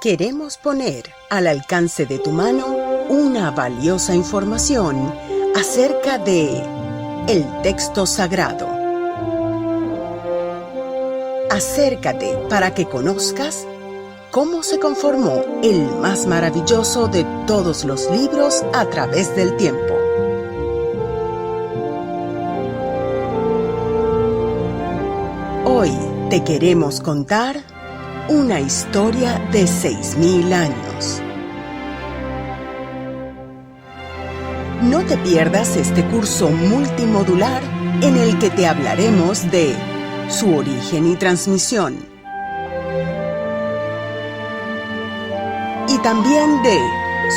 Queremos poner al alcance de tu mano una valiosa información acerca de el texto sagrado. Acércate para que conozcas cómo se conformó el más maravilloso de todos los libros a través del tiempo. Hoy te queremos contar una historia de 6.000 años. No te pierdas este curso multimodular en el que te hablaremos de su origen y transmisión, y también de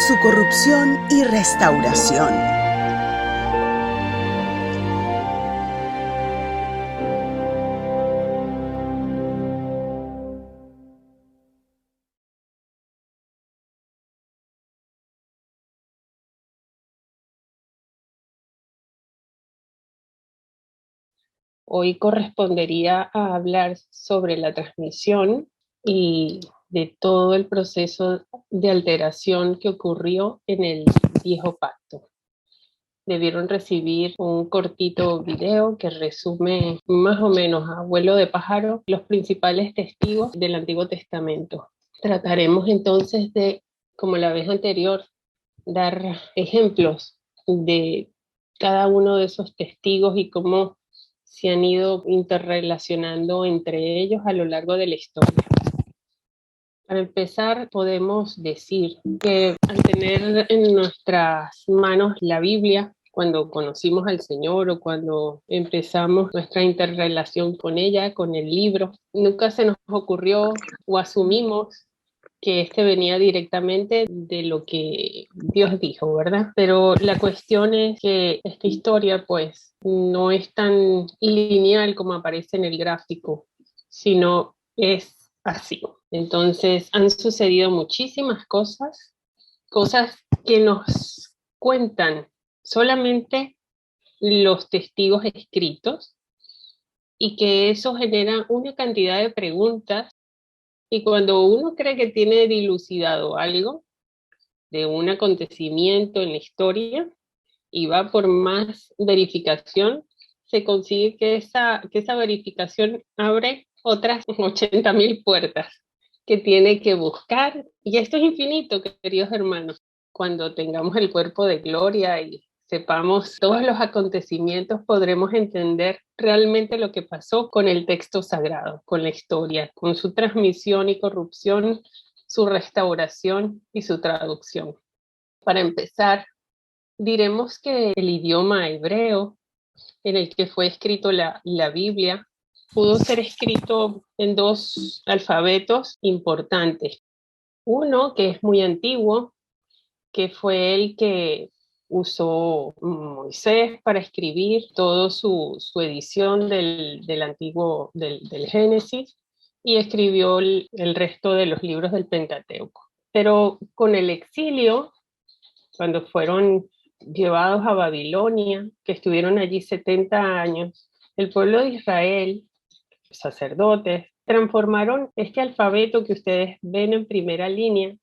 su corrupción y restauración. Hoy correspondería a hablar sobre la transmisión y de todo el proceso de alteración que ocurrió en el Viejo Pacto. Debieron recibir un cortito video que resume más o menos a vuelo de pájaro los principales testigos del Antiguo Testamento. Trataremos entonces de, como la vez anterior, dar ejemplos de cada uno de esos testigos y cómo se han ido interrelacionando entre ellos a lo largo de la historia. Para empezar, podemos decir que al tener en nuestras manos la Biblia, cuando conocimos al Señor o cuando empezamos nuestra interrelación con ella, con el libro, nunca se nos ocurrió o asumimos que este venía directamente de lo que Dios dijo, ¿verdad? Pero la cuestión es que esta historia, pues, no es tan lineal como aparece en el gráfico, sino es así. Entonces, han sucedido muchísimas cosas que nos cuentan solamente los testigos escritos, y que eso genera una cantidad de preguntas. Y cuando uno cree que tiene dilucidado algo de un acontecimiento en la historia y va por más verificación, se consigue que esa verificación abre otras 80.000 puertas que tiene que buscar. Y esto es infinito, queridos hermanos. Cuando tengamos el cuerpo de gloria y sepamos todos los acontecimientos, podremos entender realmente lo que pasó con el texto sagrado, con la historia, con su transmisión y corrupción, su restauración y su traducción. Para empezar, diremos que el idioma hebreo en el que fue escrito la Biblia pudo ser escrito en dos alfabetos importantes. Uno que es muy antiguo, que fue el que usó Moisés para escribir toda su edición del antiguo, del Génesis, y escribió el resto de los libros del Pentateuco. Pero con el exilio, cuando fueron llevados a Babilonia, que estuvieron allí 70 años, el pueblo de Israel, sacerdotes, transformaron este alfabeto que ustedes ven en primera línea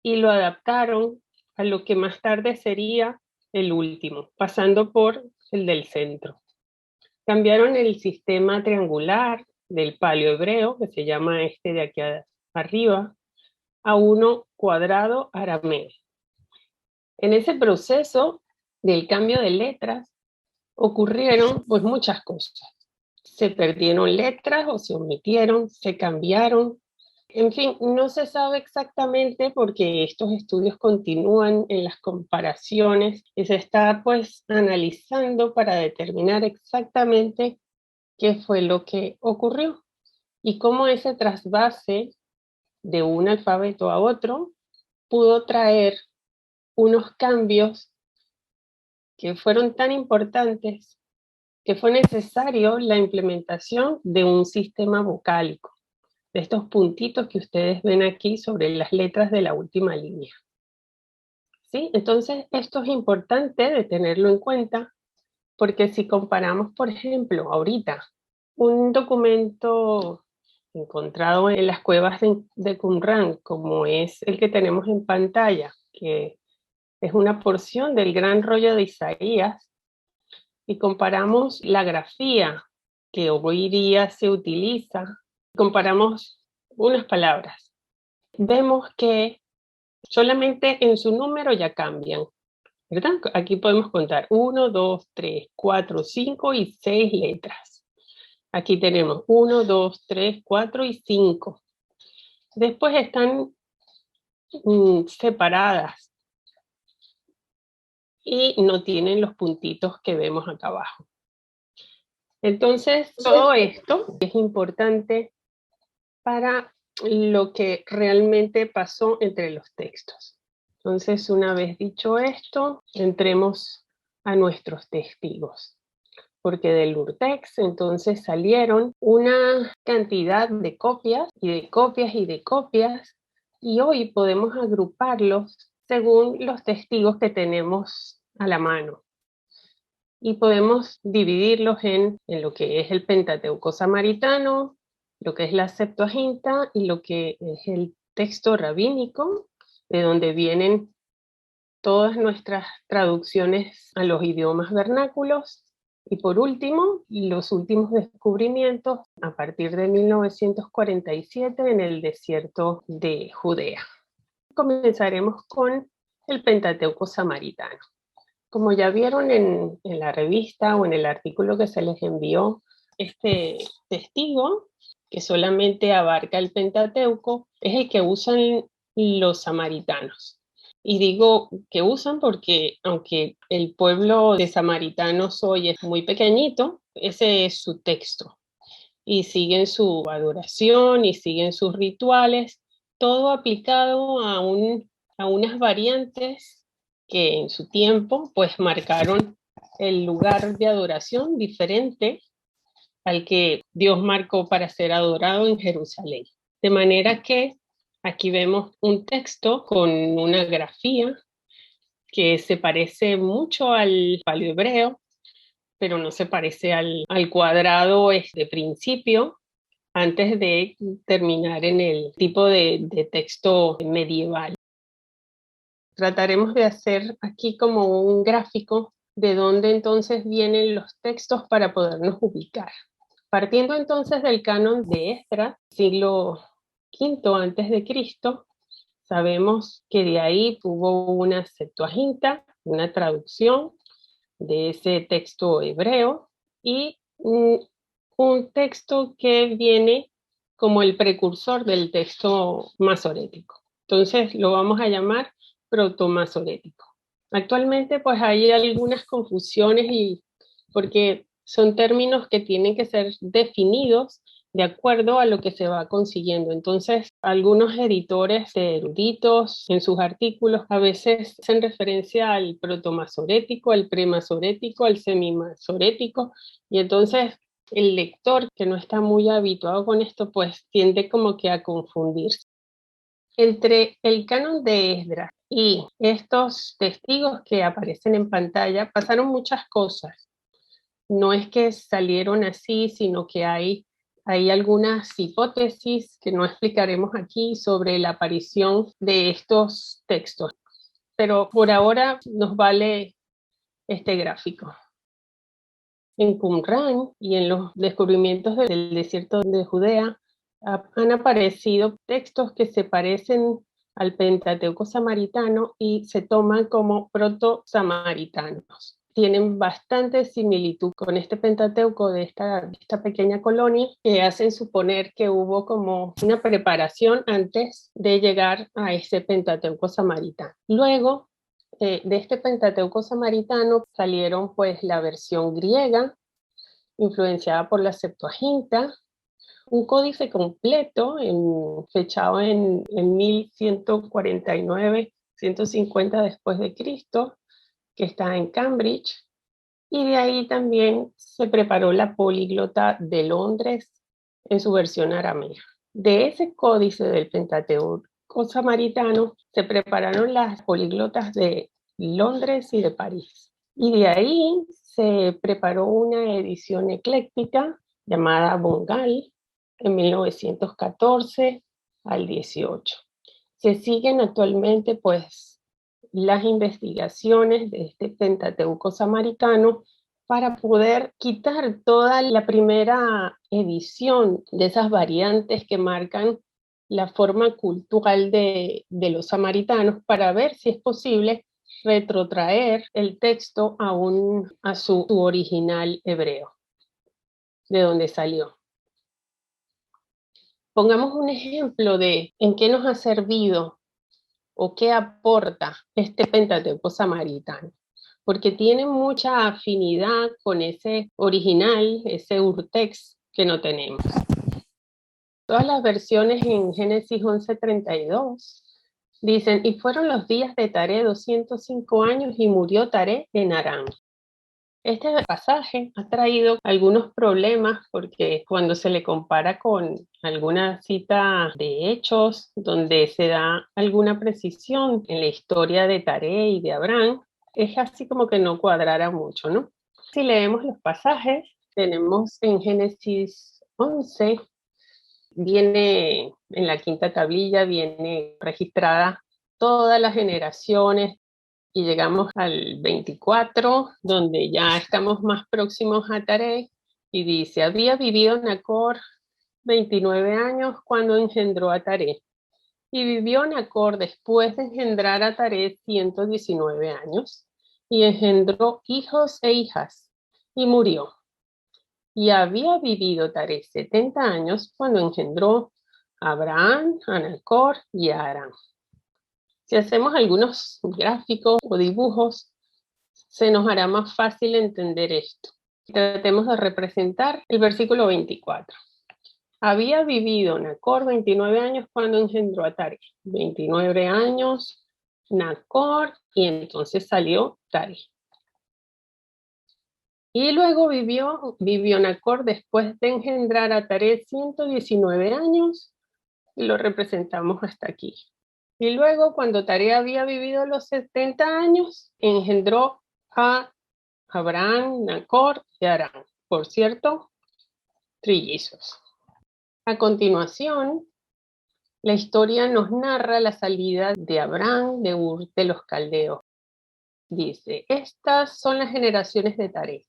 y lo adaptaron a lo que más tarde sería el último, pasando por el del centro. Cambiaron el sistema triangular del paleo hebreo, que se llama este de aquí arriba, a uno cuadrado arameo. En ese proceso del cambio de letras ocurrieron pues muchas cosas. Se perdieron letras o se omitieron, se cambiaron. En fin, no se sabe exactamente porque estos estudios continúan en las comparaciones y se está pues analizando para determinar exactamente qué fue lo que ocurrió y cómo ese trasvase de un alfabeto a otro pudo traer unos cambios que fueron tan importantes que fue necesario la implementación de un sistema vocálico, de estos puntitos que ustedes ven aquí sobre las letras de la última línea. ¿Sí? Entonces, esto es importante de tenerlo en cuenta, porque si comparamos, por ejemplo, ahorita, un documento encontrado en las cuevas de Qumran, como es el que tenemos en pantalla, que es una porción del gran rollo de Isaías, y comparamos la grafía que hoy día se utiliza, comparamos unas palabras, vemos que solamente en su número ya cambian, ¿verdad? Aquí podemos contar 1, 2, 3, 4, 5 y 6 letras. Aquí tenemos 1, 2, 3, 4 y 5. Después están separadas y no tienen los puntitos que vemos acá abajo. Entonces, todo esto es importante para lo que realmente pasó entre los textos. Entonces, una vez dicho esto, entremos a nuestros testigos, porque del Urtext entonces salieron una cantidad de copias y de copias y de copias, y hoy podemos agruparlos según los testigos que tenemos a la mano. Y podemos dividirlos en lo que es el Pentateuco samaritano, lo que es la Septuaginta y lo que es el texto rabínico, de donde vienen todas nuestras traducciones a los idiomas vernáculos. Y por último, los últimos descubrimientos a partir de 1947 en el desierto de Judea. Comenzaremos con el Pentateuco samaritano. Como ya vieron en la revista o en el artículo que se les envió, este testigo, que solamente abarca el Pentateuco, es el que usan los samaritanos. Y digo que usan porque aunque el pueblo de samaritanos hoy es muy pequeñito, ese es su texto. Y siguen su adoración y siguen sus rituales, todo aplicado a unas variantes que en su tiempo pues marcaron el lugar de adoración diferente al que Dios marcó para ser adorado en Jerusalén. De manera que aquí vemos un texto con una grafía que se parece mucho al paleohebreo, pero no se parece al cuadrado de principio, antes de terminar en el tipo de texto medieval. Trataremos de hacer aquí como un gráfico de dónde entonces vienen los textos para podernos ubicar. Partiendo entonces del canon de Esdras, siglo V antes de Cristo, sabemos que de ahí hubo una Septuaginta, una traducción de ese texto hebreo, y un texto que viene como el precursor del texto masorético. Entonces lo vamos a llamar protomasorético. Actualmente pues hay algunas confusiones porque son términos que tienen que ser definidos de acuerdo a lo que se va consiguiendo. Entonces, algunos editores eruditos en sus artículos a veces hacen referencia al protomasorético, al premasorético, al semimasorético, y entonces el lector que no está muy habituado con esto, pues tiende como que a confundirse. Entre el canon de Esdras y estos testigos que aparecen en pantalla, pasaron muchas cosas. No es que salieron así, sino que hay algunas hipótesis que no explicaremos aquí sobre la aparición de estos textos. Pero por ahora nos vale este gráfico. En Qumran y en los descubrimientos del desierto de Judea han aparecido textos que se parecen al Pentateuco samaritano y se toman como proto-samaritanos. Tienen bastante similitud con este Pentateuco de esta pequeña colonia, que hacen suponer que hubo como una preparación antes de llegar a ese Pentateuco samaritano. Luego, de este Pentateuco samaritano salieron pues la versión griega, influenciada por la Septuaginta, un códice completo fechado en 1149, 150 después de Cristo, que está en Cambridge, y de ahí también se preparó la políglota de Londres en su versión aramea. De ese códice del Pentateuco samaritano se prepararon las políglotas de Londres y de París. Y de ahí se preparó una edición ecléctica llamada Bongal, en 1914 al 18. Se siguen actualmente pues las investigaciones de este Pentateuco samaritano para poder quitar toda la primera edición de esas variantes que marcan la forma cultural de los samaritanos, para ver si es posible retrotraer el texto a su original hebreo, de donde salió. Pongamos un ejemplo de en qué nos ha servido o qué aporta este Pentateuco samaritano, porque tiene mucha afinidad con ese original, ese urtext que no tenemos. Todas las versiones en Génesis 11:32 dicen, y fueron los días de Taré 205 años y murió Taré en Harán. Este pasaje ha traído algunos problemas porque cuando se le compara con alguna cita de Hechos donde se da alguna precisión en la historia de Taré y de Abraham, es así como que no cuadrara mucho, ¿no? Si leemos los pasajes, tenemos en Génesis 11, viene en la quinta tablilla, viene registrada todas las generaciones, y llegamos al 24, donde ya estamos más próximos a Taré, y dice, había vivido Nacor 29 años cuando engendró a Taré, y vivió Nacor después de engendrar a Taré 119 años, y engendró hijos e hijas, y murió. Y había vivido Taré 70 años cuando engendró a Abraham, a Nacor y a Harán. Si hacemos algunos gráficos o dibujos, se nos hará más fácil entender esto. Tratemos de representar el versículo 24. Había vivido Nacor 29 años cuando engendró a Taré. 29 años, Nacor, y entonces salió Taré. Y luego vivió Nacor después de engendrar a Taré 119 años, y lo representamos hasta aquí. Y luego, cuando Taré había vivido los 70 años, engendró a Abraham, Nacor y Harán. Por cierto, trillizos. A continuación, la historia nos narra la salida de Abraham de Ur de los Caldeos. Dice, estas son las generaciones de Taré.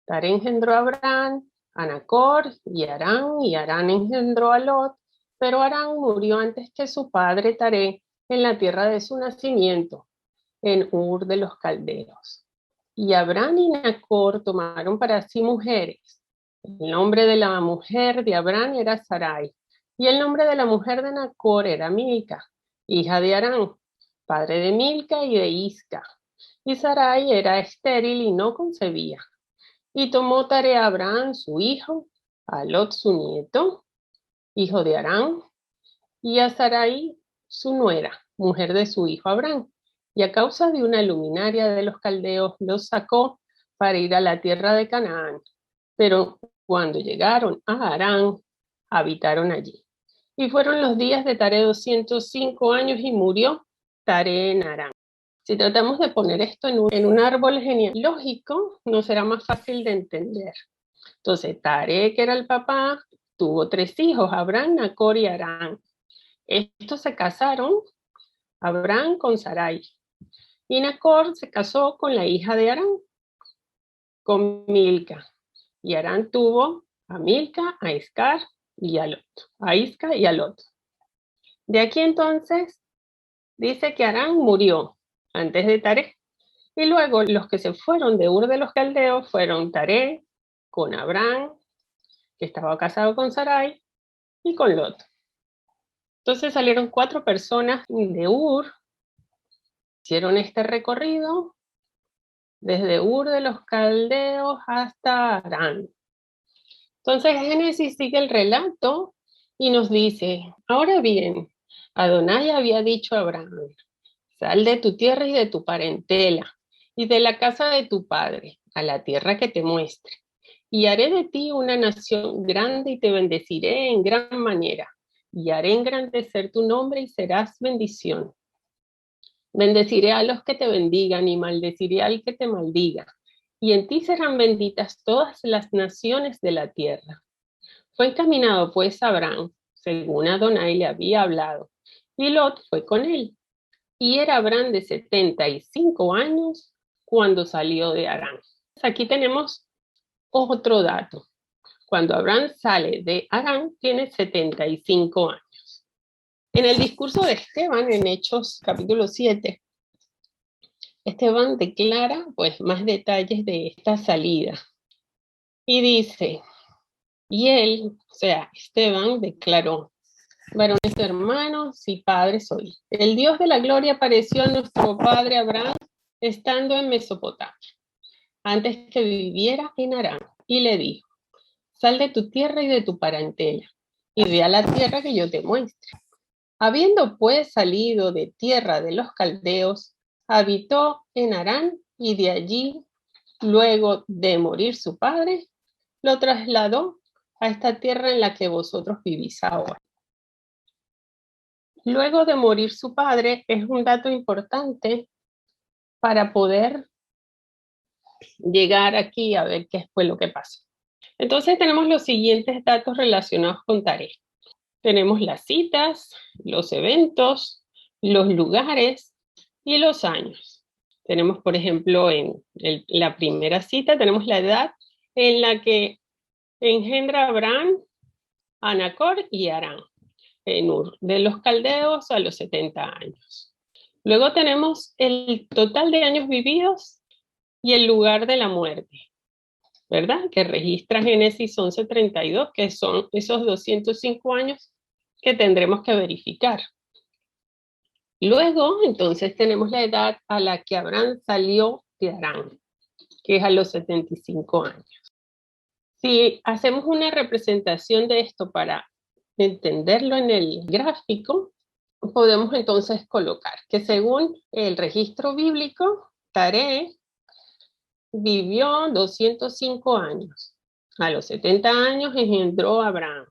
Taré engendró a Abraham, a Nacor y Harán engendró a Lot, pero Harán murió antes que su padre Taré en la tierra de su nacimiento, en Ur de los Caldeos. Y Abraham y Nacor tomaron para sí mujeres. El nombre de la mujer de Abraham era Sarai, y el nombre de la mujer de Nacor era Milca, hija de Harán, padre de Milca y de Isca. Y Sarai era estéril y no concebía. Y tomó Taré a Abraham su hijo, a Lot su nieto, hijo de Harán, y a Sarai su nuera, mujer de su hijo Abraham. Y a causa de una luminaria de los caldeos los sacó para ir a la tierra de Canaán. Pero cuando llegaron a Harán, habitaron allí. Y fueron los días de Taré 205 años y murió Taré en Harán. Si tratamos de poner esto en un árbol genealógico, nos será más fácil de entender. Entonces, Taré, que era el papá, tuvo 3 hijos, Abraham, Nacor y Harán. Estos se casaron, Abraham con Sarai. Y Nacor se casó con la hija de Harán, con Milca. Y Harán tuvo a Milca, a Iscar y a Lot. A Isca y a Lot. De aquí entonces dice que Harán murió antes de Taré. Y luego los que se fueron de Ur de los Caldeos fueron Taré, con Abraham, que estaba casado con Sarai, y con Lot. Entonces salieron 4 personas de Ur, hicieron este recorrido desde Ur de los Caldeos hasta Harán. Entonces Génesis sigue el relato y nos dice, ahora bien, Adonai había dicho a Abraham, sal de tu tierra y de tu parentela, y de la casa de tu padre, a la tierra que te muestre. Y haré de ti una nación grande y te bendeciré en gran manera, y haré engrandecer tu nombre y serás bendición. Bendeciré a los que te bendigan y maldeciré al que te maldiga, y en ti serán benditas todas las naciones de la tierra. Fue encaminado pues Abraham, según Adonai le había hablado, y Lot fue con él. Y era Abraham de 75 años cuando salió de Harán. Aquí tenemos otro dato. Cuando Abraham sale de Harán, tiene 75 años. En el discurso de Esteban, en Hechos capítulo 7, Esteban declara pues más detalles de esta salida. Y dice, y él, o sea, Esteban declaró: varones hermanos y padres soy. El Dios de la gloria apareció a nuestro padre Abraham estando en Mesopotamia, antes que viviera en Harán, y le dijo: sal de tu tierra y de tu parentela, y ve a la tierra que yo te muestre. Habiendo pues salido de tierra de los caldeos, habitó en Harán, y de allí, luego de morir su padre, lo trasladó a esta tierra en la que vosotros vivís ahora. Luego de morir su padre es un dato importante para poder llegar aquí a ver qué fue lo que pasó. Entonces tenemos los siguientes datos relacionados con Taré. Tenemos las citas, los eventos, los lugares y los años. Tenemos, por ejemplo, en la primera cita, tenemos la edad en la que engendra Abraham a Nacor y Harán, en Ur, de los caldeos a los 70 años. Luego tenemos el total de años vividos y el lugar de la muerte, ¿verdad? Que registra Génesis 11:32, que son esos 205 años que tendremos que verificar. Luego, entonces, tenemos la edad a la que Abraham salió de Harán, que es a los 75 años. Si hacemos una representación de esto para entenderlo en el gráfico, podemos entonces colocar que según el registro bíblico, Taré vivió 205 años. A los 70 años engendró a Abraham.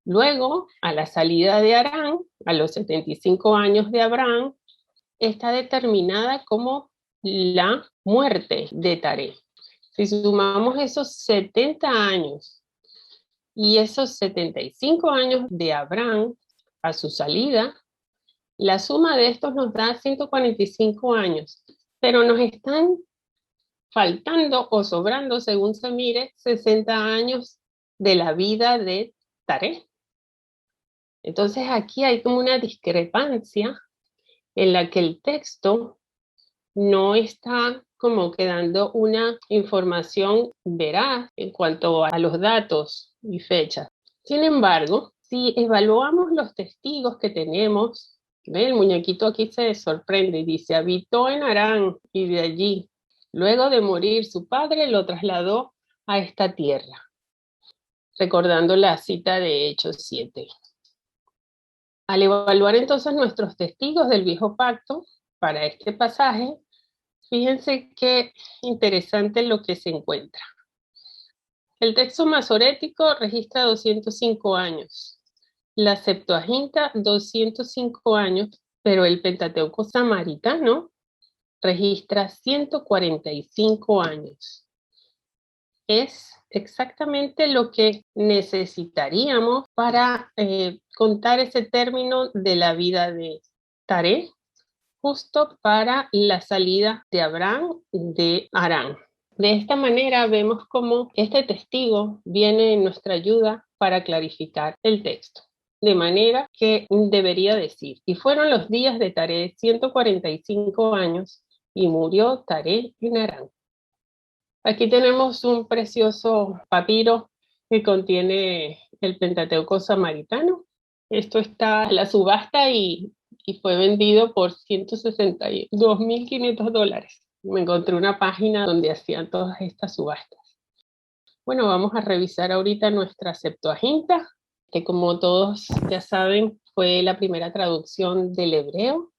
Luego, a la salida de Harán, a los 75 años de Abraham, está determinada como la muerte de Taré. Si sumamos esos 70 años y esos 75 años de Abraham a su salida, la suma de estos nos da 145 años, pero nos están faltando o sobrando, según se mire, 60 años de la vida de Taré. Entonces aquí hay como una discrepancia en la que el texto no está como que dando una información veraz en cuanto a los datos y fechas. Sin embargo, si evaluamos los testigos que tenemos, ¿ve? El muñequito aquí se sorprende y dice: habitó en Harán, y de allí, luego de morir su padre, lo trasladó a esta tierra, recordando la cita de Hechos 7. Al evaluar entonces nuestros testigos del viejo pacto para este pasaje, fíjense qué interesante lo que se encuentra. El texto masorético registra 205 años, la Septuaginta 205 años, pero el Pentateuco samaritano registra 145 años. Es exactamente lo que necesitaríamos para contar ese término de la vida de Taré, justo para la salida de Abraham de Harán. De esta manera vemos cómo este testigo viene en nuestra ayuda para clarificar el texto. De manera que debería decir: y fueron los días de Taré 145 años, y murió Taré en Harán. Aquí tenemos un precioso papiro que contiene el Pentateuco samaritano. Esto está en la subasta y fue vendido por $162.500. Me encontré una página donde hacían todas estas subastas. Bueno, vamos a revisar ahorita nuestra Septuaginta, que como todos ya saben, fue la primera traducción del hebreo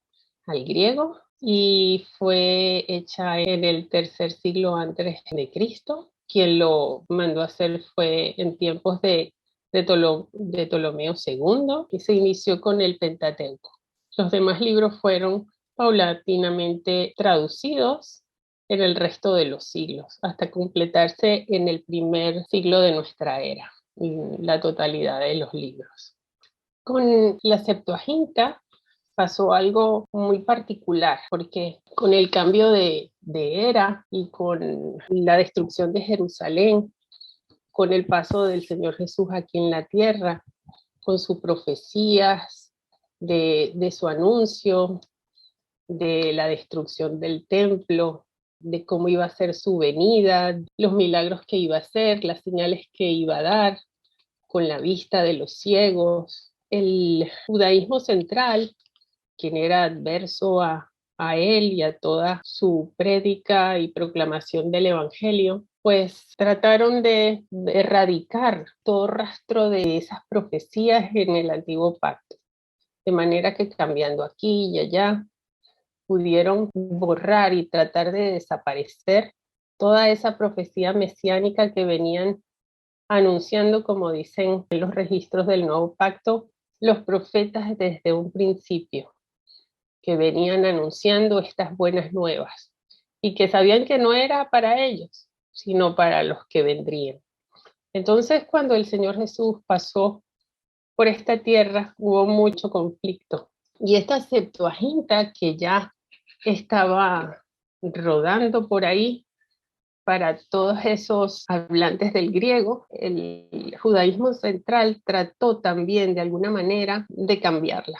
al griego y fue hecha en el tercer siglo antes de Cristo. Quien lo mandó a hacer fue en tiempos de Ptolomeo II, y se inició con el Pentateuco. Los demás libros fueron paulatinamente traducidos en el resto de los siglos, hasta completarse en el primer siglo de nuestra era. la totalidad de los libros. Con la Septuaginta pasó algo muy particular, porque con el cambio de era y con la destrucción de Jerusalén, con el paso del Señor Jesús aquí en la tierra, con sus profecías, de su anuncio, de la destrucción del templo, de cómo iba a ser su venida, los milagros que iba a hacer, las señales que iba a dar, con la vista de los ciegos. El judaísmo central, quien era adverso a él y a toda su prédica y proclamación del Evangelio, pues trataron de erradicar todo rastro de esas profecías en el antiguo pacto, de manera que cambiando aquí y allá, pudieron borrar y tratar de desaparecer toda esa profecía mesiánica que venían anunciando, como dicen los registros del nuevo pacto, los profetas desde un principio, que venían anunciando estas buenas nuevas y que sabían que no era para ellos, sino para los que vendrían. Entonces, cuando el Señor Jesús pasó por esta tierra, hubo mucho conflicto. Y esta Septuaginta que ya estaba rodando por ahí para todos esos hablantes del griego, el judaísmo central trató también de alguna manera de cambiarla.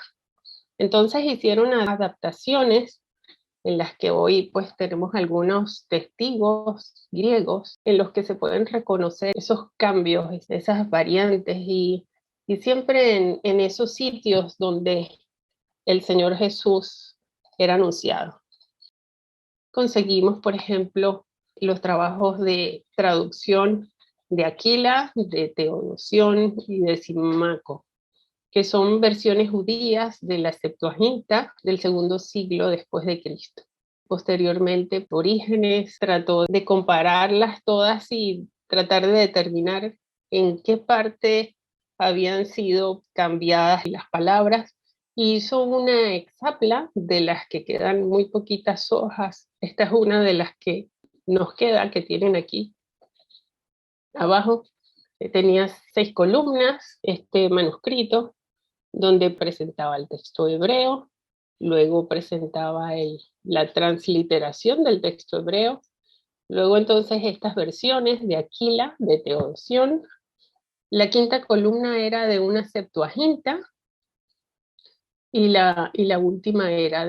Entonces hicieron adaptaciones en las que hoy pues tenemos algunos testigos griegos en los que se pueden reconocer esos cambios, esas variantes y siempre en esos sitios donde el Señor Jesús era anunciado. Conseguimos, por ejemplo, los trabajos de traducción de Aquila, de Teodoción y de Simaco, que son versiones judías de la Septuaginta del segundo siglo después de Cristo. Posteriormente, Orígenes trató de compararlas todas y tratar de determinar en qué parte habían sido cambiadas las palabras, y hizo una exapla de las que quedan muy poquitas hojas. Esta es una de las que nos queda, que tienen aquí abajo. Tenía 6 columnas, este manuscrito, donde presentaba el texto hebreo, luego presentaba la transliteración del texto hebreo, luego entonces estas versiones de Aquila, de Teodoción. La quinta columna era de una Septuaginta y la última era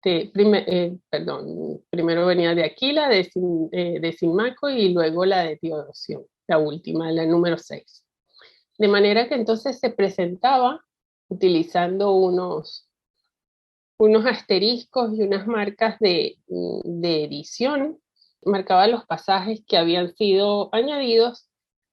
primero venía de Aquila, de Simaco y luego la de Teodosión, la última, la número 6. De manera que entonces se presentaba utilizando unos asteriscos y unas marcas de edición, marcaba los pasajes que habían sido añadidos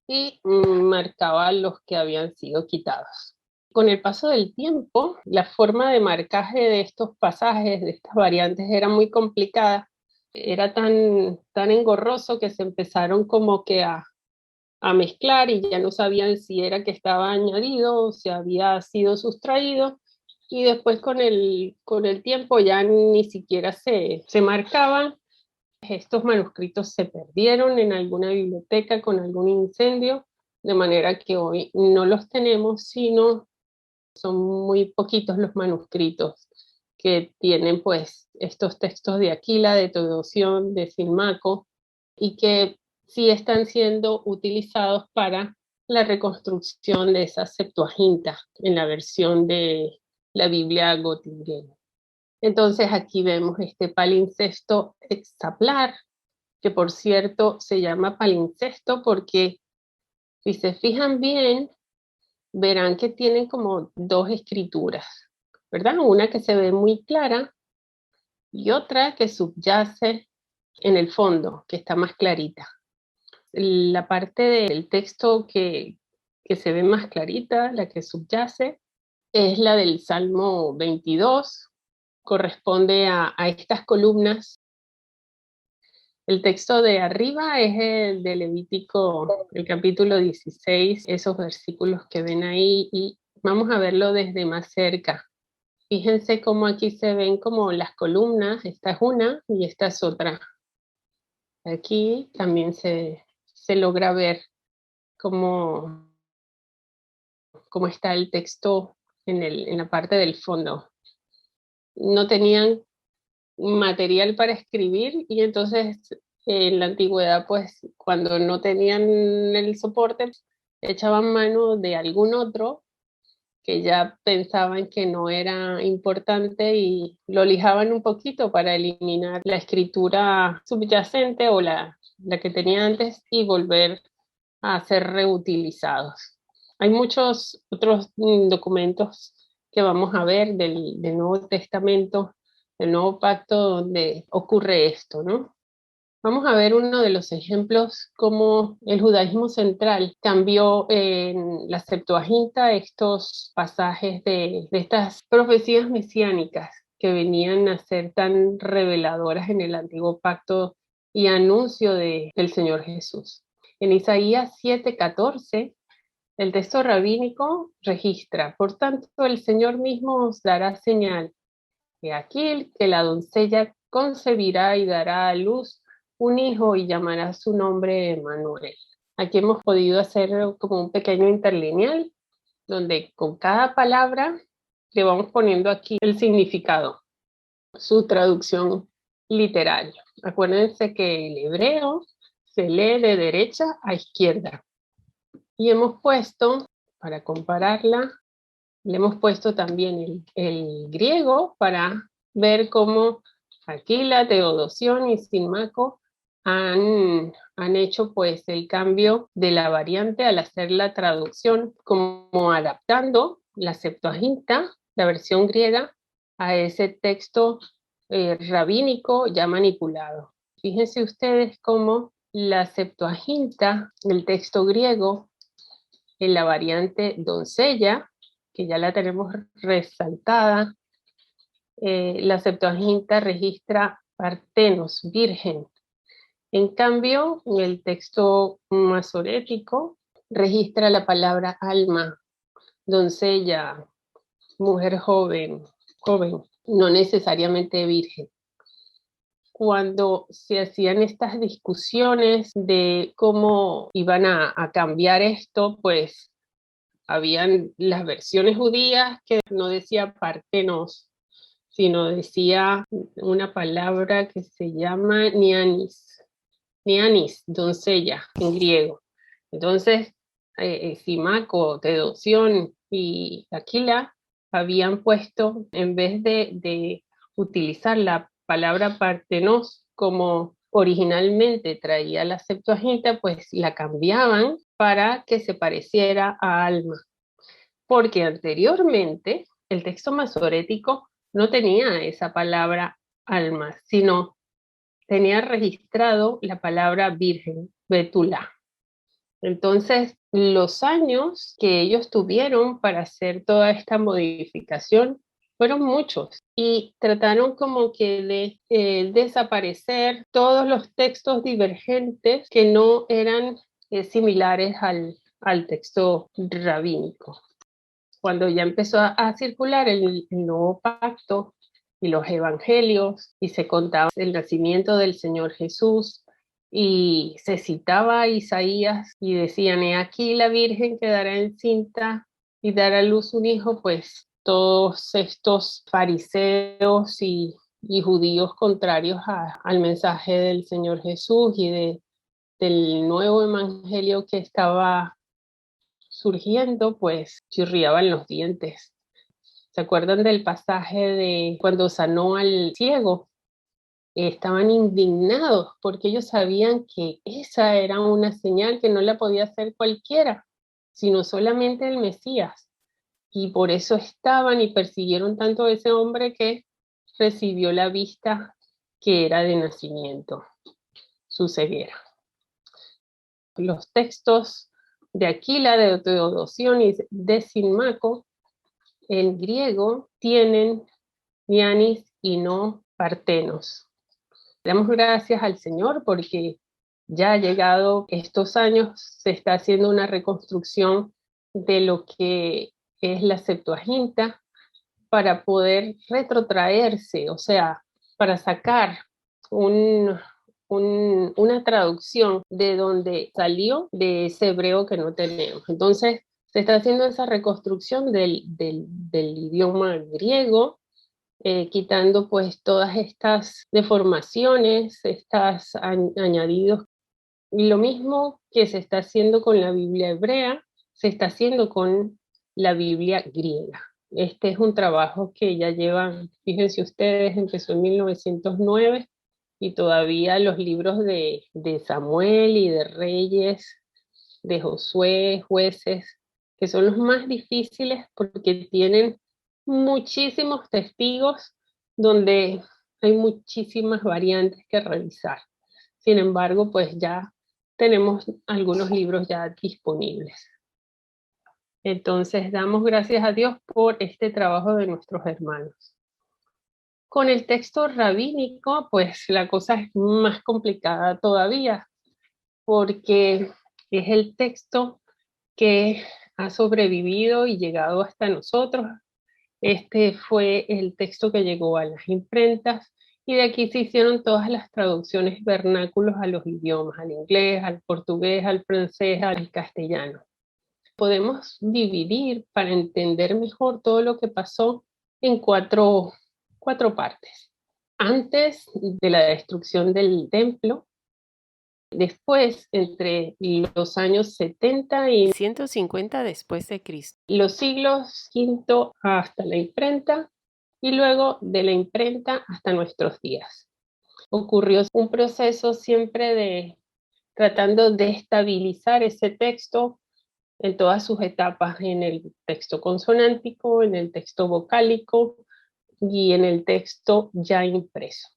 y marcaba los que habían sido quitados. Con el paso del tiempo, la forma de marcaje de estos pasajes, de estas variantes, era muy complicada. Era tan engorroso que se empezaron como que a mezclar y ya no sabían si era que estaba añadido o si había sido sustraído, y después con el tiempo ya ni siquiera se marcaban. Estos manuscritos se perdieron en alguna biblioteca con algún incendio, de manera que hoy no los tenemos, sino son muy poquitos los manuscritos que tienen pues estos textos de Aquila, de Teodoción, de Simaco, y que sí están siendo utilizados para la reconstrucción de esa Septuaginta en la versión de la Biblia Göttingen. Entonces aquí vemos este palincesto hexaplar, que por cierto se llama palincesto porque si se fijan bien, verán que tienen como 2 escrituras, ¿verdad? Una que se ve muy clara y otra que subyace en el fondo, que está más clarita. La parte del texto que se ve más clarita, la que subyace, es la del Salmo 22, corresponde a estas columnas. El texto de arriba es el de Levítico, el capítulo 16, esos versículos que ven ahí, y vamos a verlo desde más cerca. Fíjense cómo aquí se ven como las columnas, esta es una y esta es otra. Aquí también se logra ver cómo, cómo está el texto en la parte del fondo. No tenían material para escribir y entonces en la antigüedad, pues cuando no tenían el soporte, echaban mano de algún otro que ya pensaban que no era importante y lo lijaban un poquito para eliminar la escritura subyacente o la que tenía antes y volver a ser reutilizados. Hay muchos otros documentos que vamos a ver del Nuevo Testamento, del Nuevo Pacto, donde ocurre esto, ¿no? Vamos a ver uno de los ejemplos cómo el judaísmo central cambió en la Septuaginta estos pasajes de estas profecías mesiánicas que venían a ser tan reveladoras en el antiguo pacto y anuncio del Señor Jesús. En Isaías 7:14, el texto rabínico registra: por tanto, el Señor mismo os dará señal, que aquí que la doncella concebirá y dará a luz un hijo y llamará su nombre Emmanuel. Aquí hemos podido hacer como un pequeño interlineal, donde con cada palabra le vamos poniendo aquí el significado, su traducción literal. Acuérdense que el hebreo se lee de derecha a izquierda. Y hemos puesto, para compararla, le hemos puesto también el griego para ver cómo Aquila, Teodosión y Simaco han hecho pues el cambio de la variante al hacer la traducción, como adaptando la Septuaginta, la versión griega, a ese texto rabínico ya manipulado. Fíjense ustedes cómo la Septuaginta, el texto griego, en la variante doncella, que ya la tenemos resaltada, la Septuaginta registra partenos, virgen. En cambio, en el texto masorético registra la palabra alma, doncella, mujer joven, joven, no necesariamente virgen. Cuando se hacían estas discusiones de cómo iban a cambiar esto, pues habían las versiones judías que no decía partenos, sino decía una palabra que se llama nianis, nianis, doncella, en griego. Entonces, Simaco, Teodosión y Aquila habían puesto, en vez de utilizar la palabra partenos como originalmente traía la Septuaginta, pues la cambiaban para que se pareciera a alma, porque anteriormente el texto masorético no tenía esa palabra alma, sino tenía registrado la palabra virgen, betula. Entonces, los años que ellos tuvieron para hacer toda esta modificación fueron muchos y trataron como que de desaparecer todos los textos divergentes que no eran similares al texto rabínico. Cuando ya empezó a circular el nuevo pacto y los evangelios y se contaba el nacimiento del Señor Jesús y se citaba a Isaías y decían: he aquí la Virgen quedará encinta y dará a luz un hijo, pues todos estos fariseos y judíos contrarios al mensaje del Señor Jesús y del nuevo evangelio que estaba surgiendo, pues chirriaban los dientes. ¿Se acuerdan del pasaje de cuando sanó al ciego? Estaban indignados porque ellos sabían que esa era una señal que no la podía hacer cualquiera, sino solamente el Mesías. Y por eso estaban y persiguieron tanto a ese hombre que recibió la vista que era de nacimiento, su ceguera. Los textos de Aquila, de Teodosión y de Simaco en griego tienen nianis y no partenos. Damos gracias al Señor porque ya ha llegado estos años, se está haciendo una reconstrucción de lo que es la Septuaginta para poder retrotraerse, o sea, para sacar un una traducción de donde salió de ese hebreo que no tenemos. Entonces, se está haciendo esa reconstrucción del idioma griego, quitando pues todas estas deformaciones, estas añadidos. Y lo mismo que se está haciendo con la Biblia hebrea, se está haciendo con la Biblia griega. Este es un trabajo que ya lleva, fíjense ustedes, empezó en 1909 y todavía los libros de Samuel y de Reyes, de Josué, Jueces, que son los más difíciles porque tienen muchísimos testigos donde hay muchísimas variantes que revisar. Sin embargo, pues ya tenemos algunos libros ya disponibles. Entonces, damos gracias a Dios por este trabajo de nuestros hermanos. Con el texto rabínico, pues la cosa es más complicada todavía, porque es el texto que ha sobrevivido y llegado hasta nosotros. Este fue el texto que llegó a las imprentas y de aquí se hicieron todas las traducciones vernáculos a los idiomas, al inglés, al portugués, al francés, al castellano. Podemos dividir para entender mejor todo lo que pasó en cuatro partes. Antes de la destrucción del templo, después, entre los años 70 y 150 después de Cristo, los siglos V hasta la imprenta y luego de la imprenta hasta nuestros días. Ocurrió un proceso siempre de tratando de estabilizar ese texto en todas sus etapas, en el texto consonántico, en el texto vocálico y en el texto ya impreso.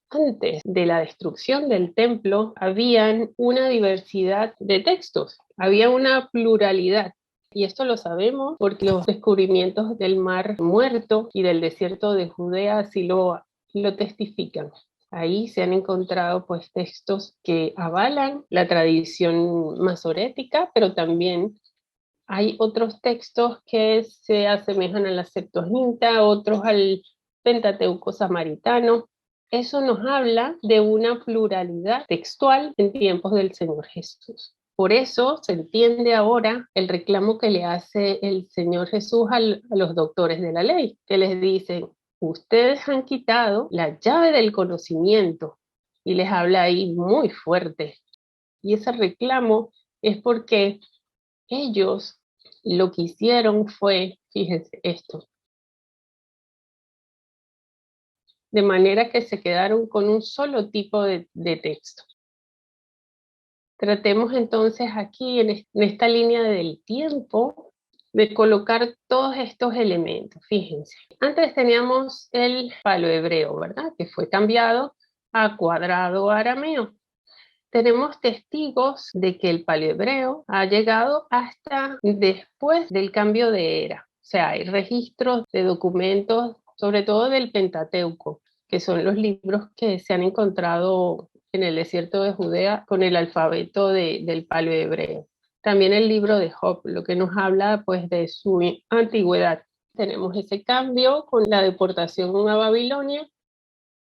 Antes de la destrucción del templo, habían una diversidad de textos, había una pluralidad. Y esto lo sabemos porque los descubrimientos del Mar Muerto y del desierto de Judea así lo testifican. Ahí se han encontrado pues textos que avalan la tradición masorética, pero también hay otros textos que se asemejan a la Septuaginta, otros al Pentateuco samaritano. Eso nos habla de una pluralidad textual en tiempos del Señor Jesús. Por eso se entiende ahora el reclamo que le hace el Señor Jesús a los doctores de la ley, que les dicen, ustedes han quitado la llave del conocimiento, y les habla ahí muy fuerte. Y ese reclamo es porque ellos lo que hicieron fue, fíjense esto, de manera que se quedaron con un solo tipo de texto. Tratemos entonces aquí en esta línea del tiempo de colocar todos estos elementos. Fíjense, antes teníamos el palohebreo, ¿verdad? Que fue cambiado a cuadrado arameo. Tenemos testigos de que el paleohebreo ha llegado hasta después del cambio de era. O sea, hay registros de documentos, sobre todo del Pentateuco, que son los libros que se han encontrado en el desierto de Judea con el alfabeto del paleohebreo. También el libro de Job, lo que nos habla pues de su antigüedad. Tenemos ese cambio con la deportación a Babilonia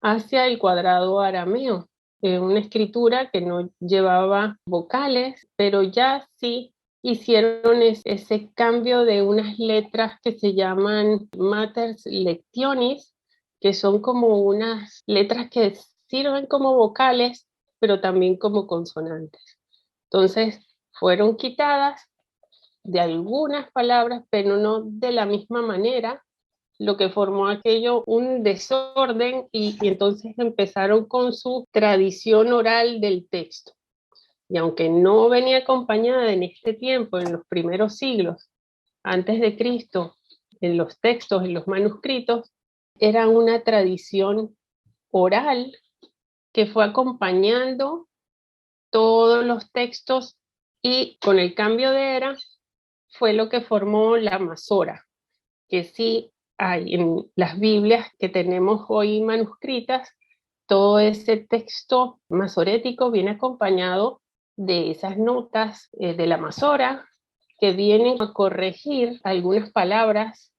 hacia el cuadrado arameo, una escritura que no llevaba vocales, pero ya sí hicieron ese cambio de unas letras que se llaman mater lectionis, que son como unas letras que sirven como vocales, pero también como consonantes. Entonces, fueron quitadas de algunas palabras, pero no de la misma manera, lo que formó aquello un desorden y entonces empezaron con su tradición oral del texto. Y aunque no venía acompañada en este tiempo, en los primeros siglos antes de Cristo, en los textos, en los manuscritos, era una tradición oral que fue acompañando todos los textos y con el cambio de era fue lo que formó la Masora, que sí hay en las Biblias que tenemos hoy manuscritas, todo ese texto masorético viene acompañado de esas notas de la Masora que vienen a corregir algunas palabras,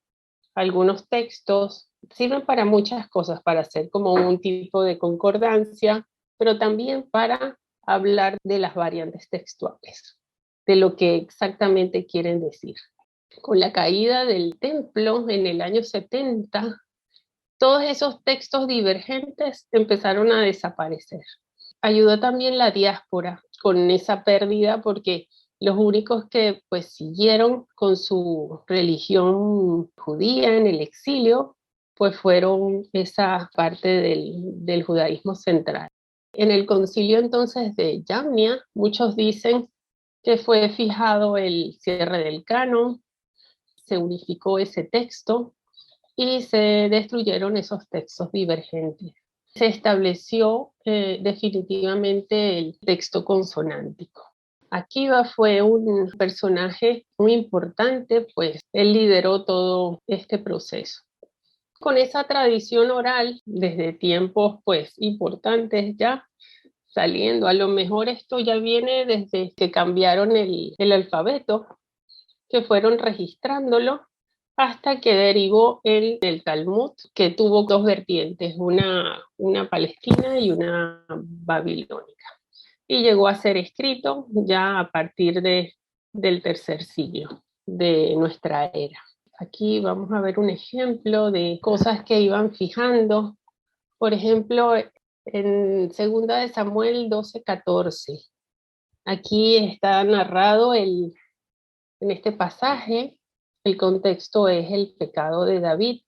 algunos textos, sirven para muchas cosas, para hacer como un tipo de concordancia pero también para hablar de las variantes textuales, de lo que exactamente quieren decir. Con la caída del templo en el año 70, todos esos textos divergentes empezaron a desaparecer. Ayudó también la diáspora con esa pérdida porque los únicos que pues siguieron con su religión judía en el exilio pues fueron esa parte del judaísmo central. En el concilio entonces de Jamnia, muchos dicen que fue fijado el cierre del canon, se unificó ese texto y se destruyeron esos textos divergentes. Se estableció definitivamente el texto consonántico. Akiva fue un personaje muy importante, pues él lideró todo este proceso. Con esa tradición oral, desde tiempos pues importantes ya, saliendo, a lo mejor esto ya viene desde que cambiaron el alfabeto, que fueron registrándolo hasta que derivó el Talmud, que tuvo dos vertientes, una palestina y una babilónica. Y llegó a ser escrito ya a partir del tercer siglo de nuestra era. Aquí vamos a ver un ejemplo de cosas que iban fijando. Por ejemplo, en segunda de Samuel 12:14. Aquí está narrado en este pasaje, el contexto es el pecado de David,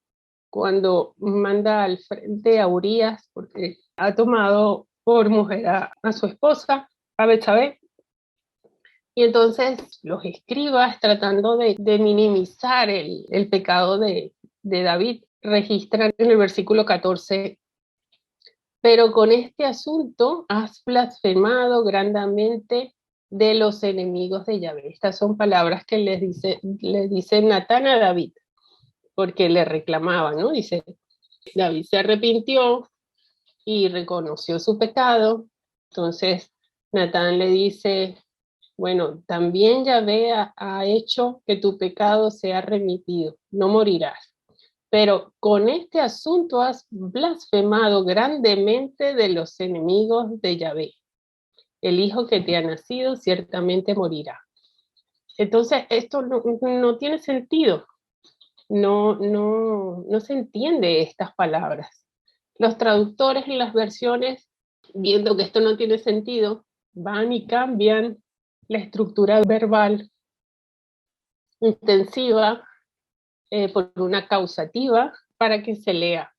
cuando manda al frente a Urías, porque ha tomado por mujer a su esposa, a Betsabé, y entonces los escribas, tratando de minimizar el pecado de David, registran en el versículo 14: pero con este asunto has blasfemado grandemente de los enemigos de Yahvé. Estas son palabras que le dice Natán a David, porque le reclamaba, ¿no? Dice, David se arrepintió y reconoció su pecado. Entonces Natán le dice, bueno, también Yahvé ha hecho que tu pecado sea remitido, no morirás. Pero con este asunto has blasfemado grandemente de los enemigos de Yahvé. El hijo que te ha nacido ciertamente morirá. Entonces, esto no tiene sentido. No se entiende estas palabras. Los traductores en las versiones, viendo que esto no tiene sentido, van y cambian la estructura verbal intensiva por una causativa para que se lea: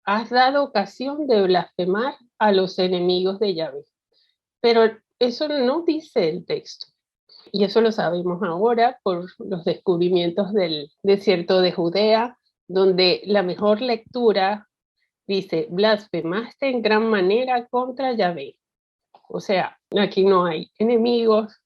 has dado ocasión de blasfemar a los enemigos de Yahvé. Pero eso no dice el texto. Y eso lo sabemos ahora por los descubrimientos del desierto de Judea, donde la mejor lectura dice, blasfemaste en gran manera contra Yahvé. O sea, aquí no hay enemigos,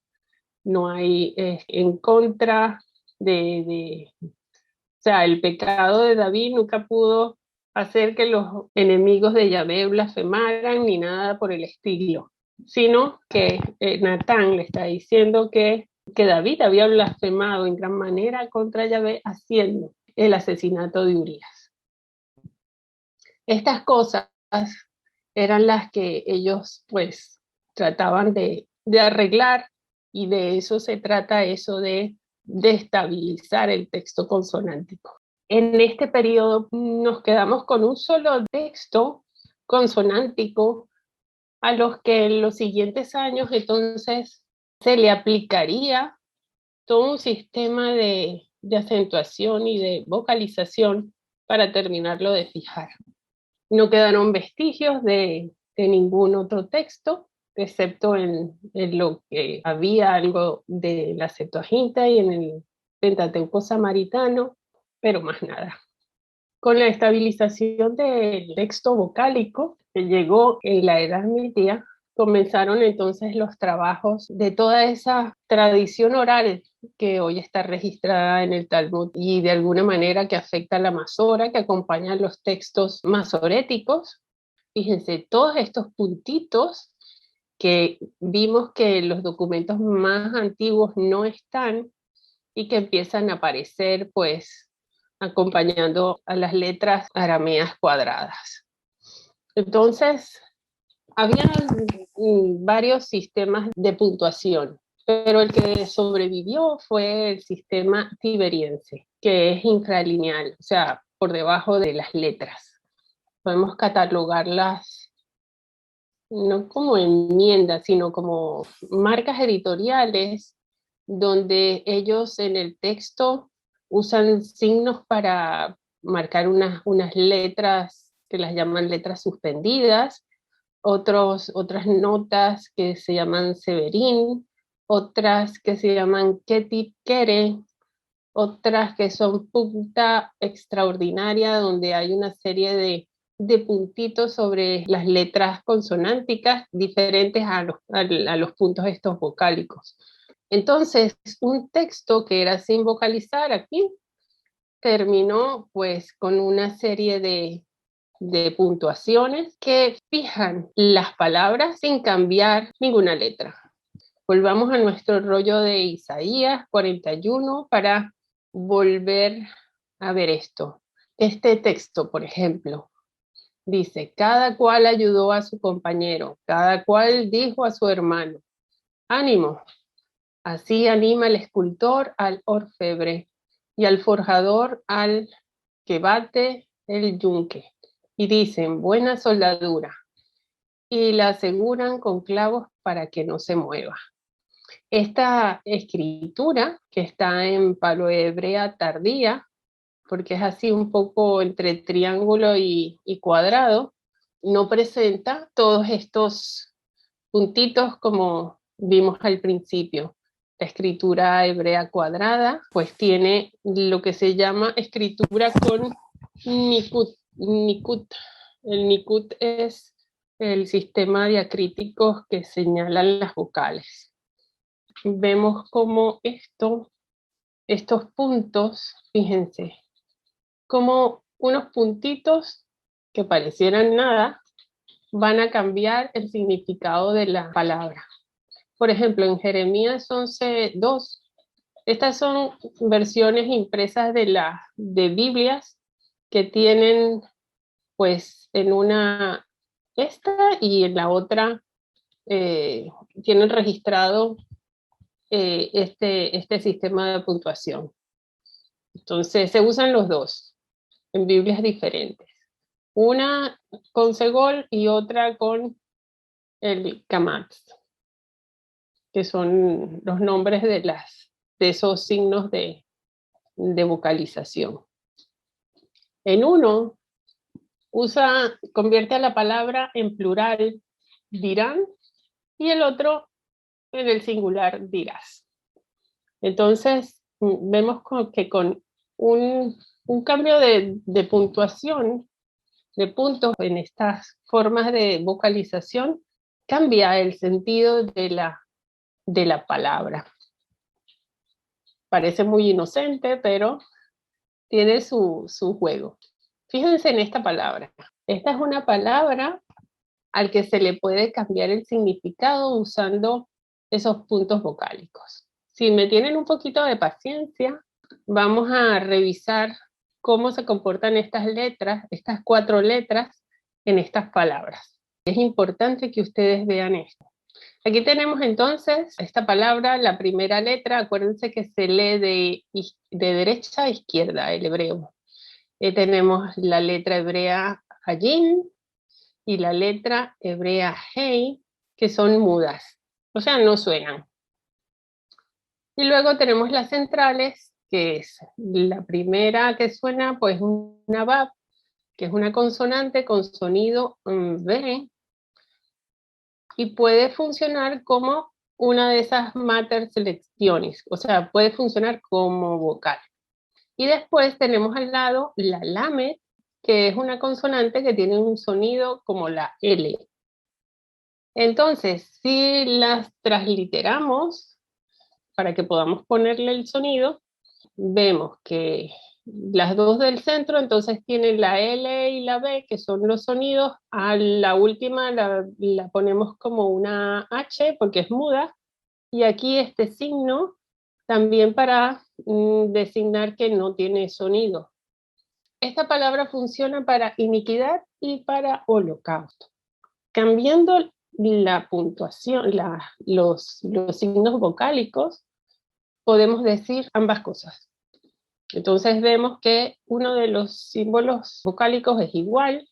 no hay en contra o sea, el pecado de David nunca pudo hacer que los enemigos de Yahvé blasfemaran ni nada por el estilo, sino que Natán le está diciendo que David había blasfemado en gran manera contra Yahvé haciendo el asesinato de Urías. Estas cosas eran las que ellos pues trataban de arreglar, y de eso se trata, eso de estabilizar el texto consonántico. En este periodo nos quedamos con un solo texto consonántico, a los que en los siguientes años entonces se le aplicaría todo un sistema de acentuación y de vocalización para terminarlo de fijar. No quedaron vestigios de ningún otro texto, excepto en lo que había algo de la Septuaginta y en el Pentateuco samaritano, pero más nada. Con la estabilización del texto vocálico que llegó en la Edad Media, comenzaron entonces los trabajos de toda esa tradición oral que hoy está registrada en el Talmud y de alguna manera que afecta a la Masora, que acompaña los textos masoréticos. Fíjense, todos estos puntitos que vimos que los documentos más antiguos no están y que empiezan a aparecer pues acompañando a las letras arameas cuadradas. Entonces, Había varios sistemas de puntuación, pero el que sobrevivió fue el sistema tiberiense, que es infralineal, o sea, por debajo de las letras. Podemos catalogarlas no como enmiendas, sino como marcas editoriales, donde ellos en el texto usan signos para marcar unas letras que las llaman letras suspendidas, otras notas que se llaman Severín, otras que se llaman Ketit Kere, otras que son punta extraordinaria, donde hay una serie de puntitos sobre las letras consonánticas diferentes a los puntos estos vocálicos. Entonces, un texto que era sin vocalizar aquí terminó pues con una serie de puntuaciones que fijan las palabras sin cambiar ninguna letra. Volvamos a nuestro rollo de Isaías 41 para volver a ver esto. Este texto, por ejemplo, dice, cada cual ayudó a su compañero, cada cual dijo a su hermano, ánimo, así anima el escultor al orfebre y al forjador al que bate el yunque. Y dicen, buena soldadura, y la aseguran con clavos para que no se mueva. Esta escritura, que está en palohebrea tardía, porque es así un poco entre triángulo y cuadrado, no presenta todos estos puntitos como vimos al principio. La escritura hebrea cuadrada, pues tiene lo que se llama escritura con nikut. El nikut es el sistema diacríticos que señalan las vocales. Vemos como estos puntos, fíjense, como unos puntitos que parecieran nada, van a cambiar el significado de la palabra. Por ejemplo, en Jeremías 11:2, estas son versiones impresas de Biblias que tienen, pues, en una esta y en la otra tienen registrado este sistema de puntuación. Entonces, se usan los dos en Biblias diferentes. Una con Segol y otra con el Kamatz, que son los nombres de esos signos de vocalización. En uno, convierte a la palabra en plural, dirán, y el otro en el singular, dirás. Entonces, vemos que con un cambio de puntuación, de puntos en estas formas de vocalización, cambia el sentido de la palabra. Parece muy inocente, pero tiene su juego. Fíjense en esta palabra. Esta es una palabra al que se le puede cambiar el significado usando esos puntos vocálicos. Si me tienen un poquito de paciencia, vamos a revisar cómo se comportan estas letras, estas 4 letras, en estas palabras. Es importante que ustedes vean esto. Aquí tenemos entonces esta palabra, la primera letra, acuérdense que se lee de derecha a izquierda, el hebreo. Tenemos la letra hebrea Hayin y la letra hebrea Hei, que son mudas, o sea, no suenan. Y luego tenemos las centrales, que es la primera que suena, pues una Bab, que es una consonante con sonido B, y puede funcionar como una de esas mater selecciones, o sea, puede funcionar como vocal. Y después tenemos al lado la lamet, que es una consonante que tiene un sonido como la L. Entonces, si las transliteramos para que podamos ponerle el sonido, vemos que las dos del centro entonces tienen la L y la B, que son los sonidos. A la última la ponemos como una H porque es muda, y aquí este signo también para designar que no tiene sonido. Esta palabra funciona para iniquidad y para holocausto. Cambiando la puntuación, los signos vocálicos, podemos decir ambas cosas. Entonces vemos que uno de los símbolos vocálicos es igual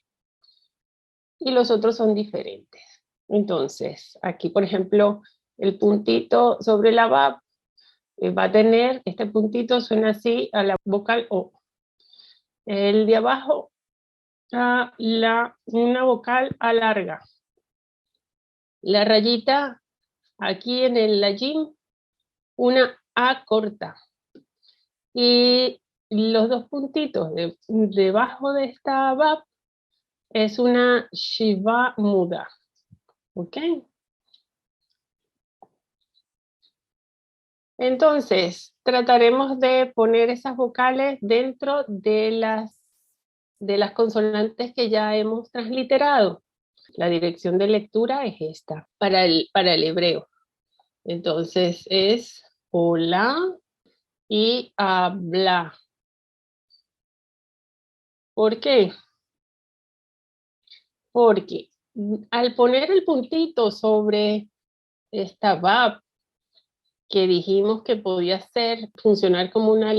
y los otros son diferentes. Entonces, aquí por ejemplo, el puntito sobre la VAP va a tener, este puntito suena así a la vocal O. El de abajo a una vocal A larga. La rayita aquí en el lajim, una A corta. Y los dos puntitos debajo de esta VAP es una Shiva muda. ¿Ok? Entonces, trataremos de poner esas vocales dentro de las consonantes que ya hemos transliterado. La dirección de lectura es esta, para el hebreo. Entonces es hola y habla. ¿Por qué? Porque al poner el puntito sobre esta VAP, que dijimos que podía funcionar como una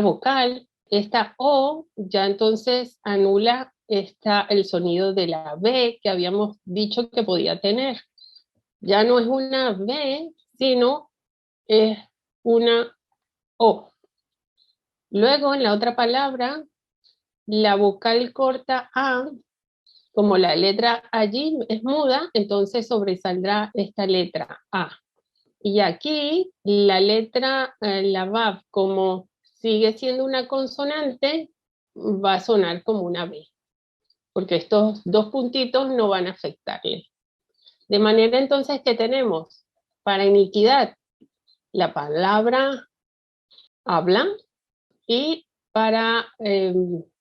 vocal, esta O ya entonces anula el sonido de la B que habíamos dicho que podía tener. Ya no es una B, sino es una O. Luego, en la otra palabra, la vocal corta A, como la letra allí es muda, entonces sobresaldrá esta letra A. Y aquí la letra, la VAV, como sigue siendo una consonante, va a sonar como una B, porque estos dos puntitos no van a afectarle. De manera entonces que tenemos para iniquidad la palabra habla y para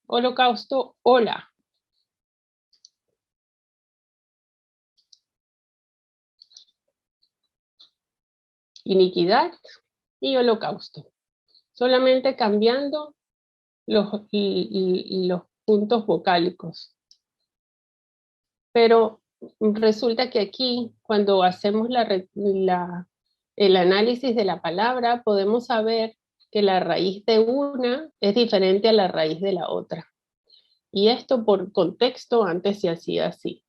holocausto, hola. Iniquidad y holocausto. Solamente cambiando los puntos vocálicos. Pero resulta que aquí, cuando hacemos el análisis de la palabra, podemos saber que la raíz de una es diferente a la raíz de la otra. Y esto por contexto antes se hacía así.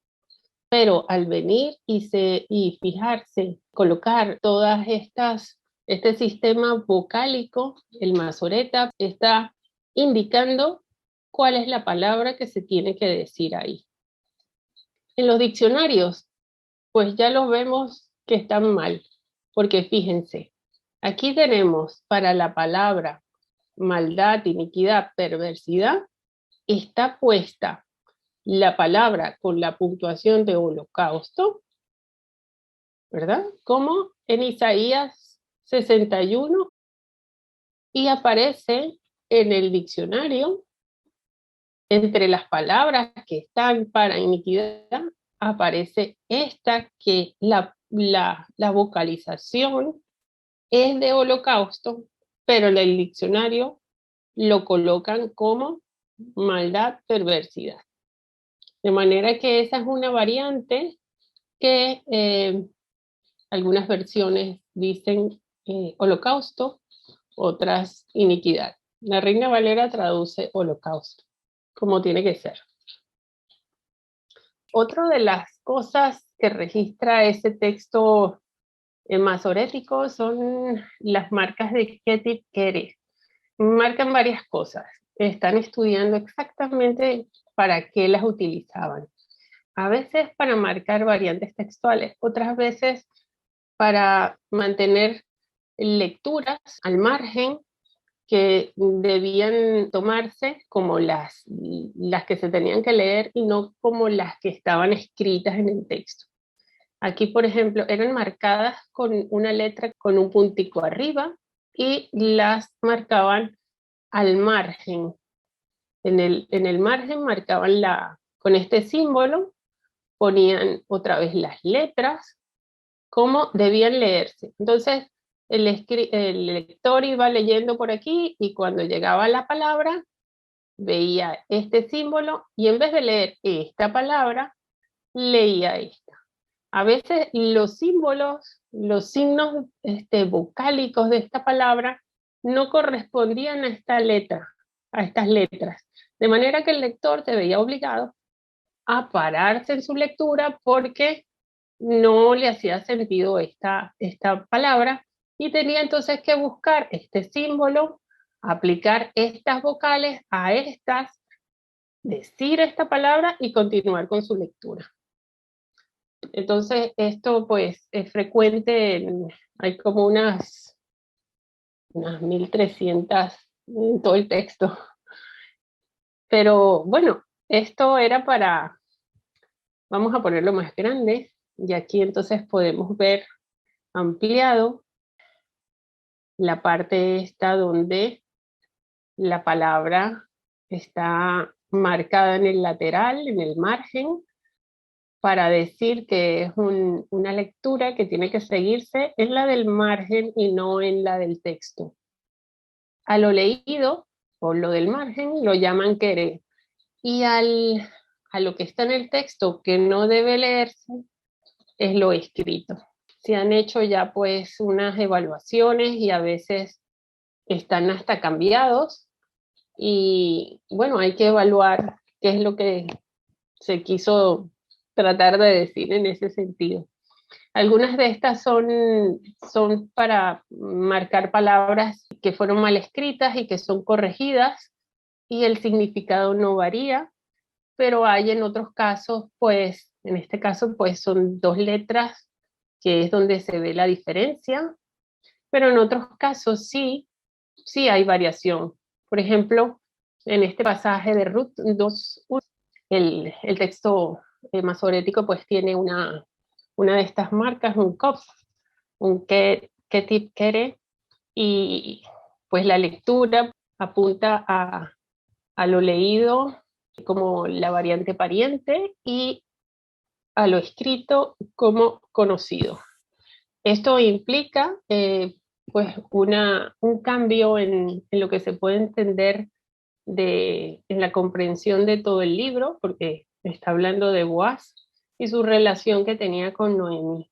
Pero al venir y fijarse, colocar este sistema vocálico, el masoreta, está indicando cuál es la palabra que se tiene que decir ahí. En los diccionarios, pues ya los vemos que están mal, porque fíjense, aquí tenemos para la palabra maldad, iniquidad, perversidad, está puesta la palabra con la puntuación de holocausto, ¿verdad? Como en Isaías 61, y aparece en el diccionario, entre las palabras que están para iniquidad, aparece esta que la vocalización es de holocausto, pero en el diccionario lo colocan como maldad, perversidad. De manera que esa es una variante que algunas versiones dicen holocausto, otras iniquidad. La Reina Valera traduce holocausto, como tiene que ser. Otra de las cosas que registra ese texto masorético son las marcas de Ketit Kere. Marcan varias cosas. Están estudiando exactamente para qué las utilizaban. A veces para marcar variantes textuales, otras veces para mantener lecturas al margen que debían tomarse como las que se tenían que leer y no como las que estaban escritas en el texto. Aquí, por ejemplo, eran marcadas con una letra con un puntico arriba y las marcaban al margen. En el margen marcaban con este símbolo, ponían otra vez las letras, cómo debían leerse. Entonces, el lector iba leyendo por aquí y cuando llegaba la palabra, veía este símbolo y en vez de leer esta palabra, leía esta. A veces los símbolos, los signos vocálicos de esta palabra no correspondían a esta letra, a estas letras. De manera que el lector se veía obligado a pararse en su lectura porque no le hacía sentido esta palabra y tenía entonces que buscar este símbolo, aplicar estas vocales a estas, decir esta palabra y continuar con su lectura. Entonces esto pues es frecuente, hay como unas 1300 en todo el texto. Pero bueno, esto era para, vamos a ponerlo más grande, y aquí entonces podemos ver ampliado la parte esta donde la palabra está marcada en el lateral, en el margen, para decir que es una lectura que tiene que seguirse en la del margen y no en la del texto. A lo leído, o lo del margen, lo llaman querer. Y a lo que está en el texto que no debe leerse, es lo escrito. Se han hecho ya pues unas evaluaciones y a veces están hasta cambiados y bueno, hay que evaluar qué es lo que se quiso tratar de decir en ese sentido. Algunas de estas son para marcar palabras que fueron mal escritas y que son corregidas y el significado no varía, pero hay en otros casos, pues, en este caso, pues son dos letras, que es donde se ve la diferencia, pero en otros casos sí hay variación. Por ejemplo, en este pasaje de Ruth 2:1, el texto masorético pues tiene una de estas marcas, un kop, un ketip kere, y pues la lectura apunta a lo leído como la variante pariente y a lo escrito como conocido. Esto implica pues un cambio en lo que se puede entender en la comprensión de todo el libro, porque está hablando de Boaz y su relación que tenía con Noemí.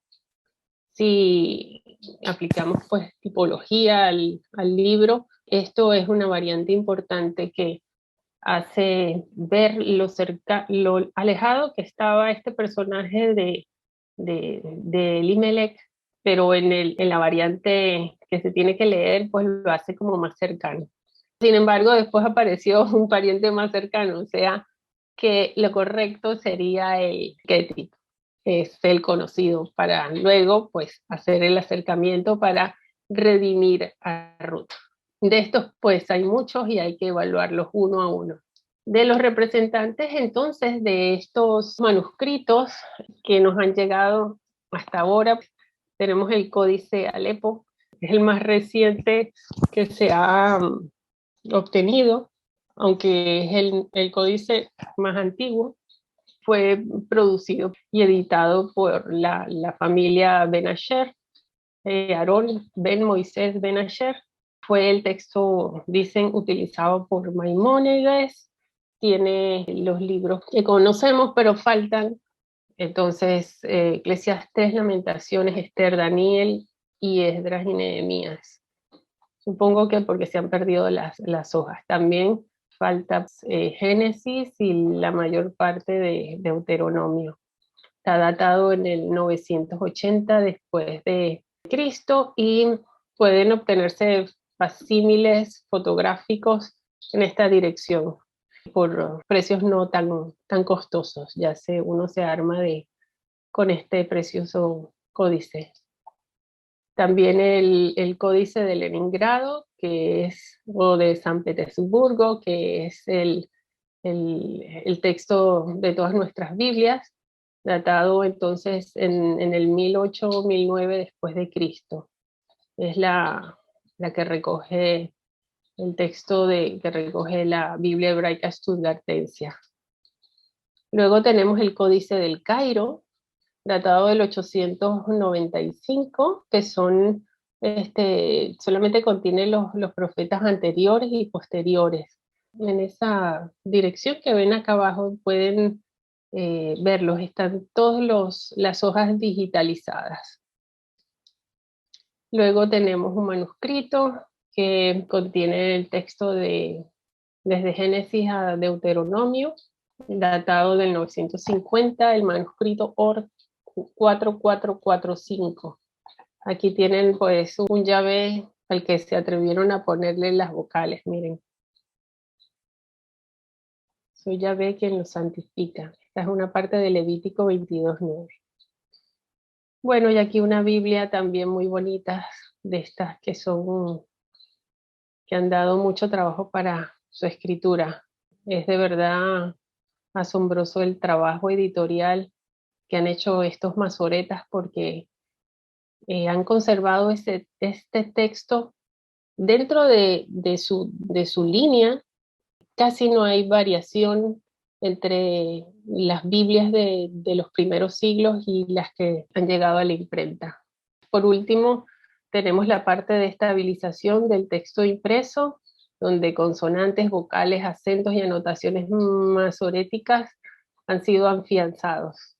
Si aplicamos pues tipología al libro, esto es una variante importante que hace ver lo alejado que estaba este personaje de Elimelech, pero en la variante que se tiene que leer, pues lo hace como más cercano. Sin embargo, después apareció un pariente más cercano, o sea, que lo correcto sería el Ketip, es el conocido, para luego, pues, hacer el acercamiento para redimir a Ruth. De estos, pues, hay muchos y hay que evaluarlos uno a uno. De los representantes, entonces, de estos manuscritos que nos han llegado hasta ahora, tenemos el Códice Alepo, que es el más reciente que se ha obtenido, aunque es el códice más antiguo. Fue producido y editado por la familia Ben Asher, Aarón Ben Moisés Ben Asher. Fue el texto, dicen, utilizado por Maimónides. Tiene los libros que conocemos, pero faltan. Entonces, Eclesiastés, Lamentaciones, Esther, Daniel y Esdras y Nehemías. Supongo que porque se han perdido las hojas. También falta Génesis y la mayor parte de Deuteronomio. Está datado en el 980 después de Cristo y pueden obtenerse facsímiles fotográficos en esta dirección por precios no tan costosos. Ya uno se arma con este precioso códice. También el Códice de Leningrado, o de San Petersburgo, que es el texto de todas nuestras Biblias, datado entonces en el 1008-1009 después de Cristo. Es la que recoge el texto que recoge la Biblia hebraica stuttgartensia. Luego tenemos el Códice del Cairo, datado del 895, que solamente contiene los profetas anteriores y posteriores. en esa dirección que ven acá abajo, pueden verlos, están todas las hojas digitalizadas. Luego tenemos un manuscrito que contiene el texto desde Génesis a Deuteronomio, datado del 950, el manuscrito OR 4445. Aquí tienen pues un llave al que se atrevieron a ponerle las vocales, miren. Soy Yahvé quien los santifica. Esta es una parte de Levítico 22:9. Bueno, y aquí una Biblia también muy bonita, de estas que han dado mucho trabajo para su escritura. Es de verdad asombroso el trabajo editorial que han hecho estos masoretas porque han conservado este texto dentro de su línea. Casi no hay variación entre las Biblias de los primeros siglos y las que han llegado a la imprenta. Por último, tenemos la parte de estabilización del texto impreso, donde consonantes, vocales, acentos y anotaciones masoréticas han sido afianzados.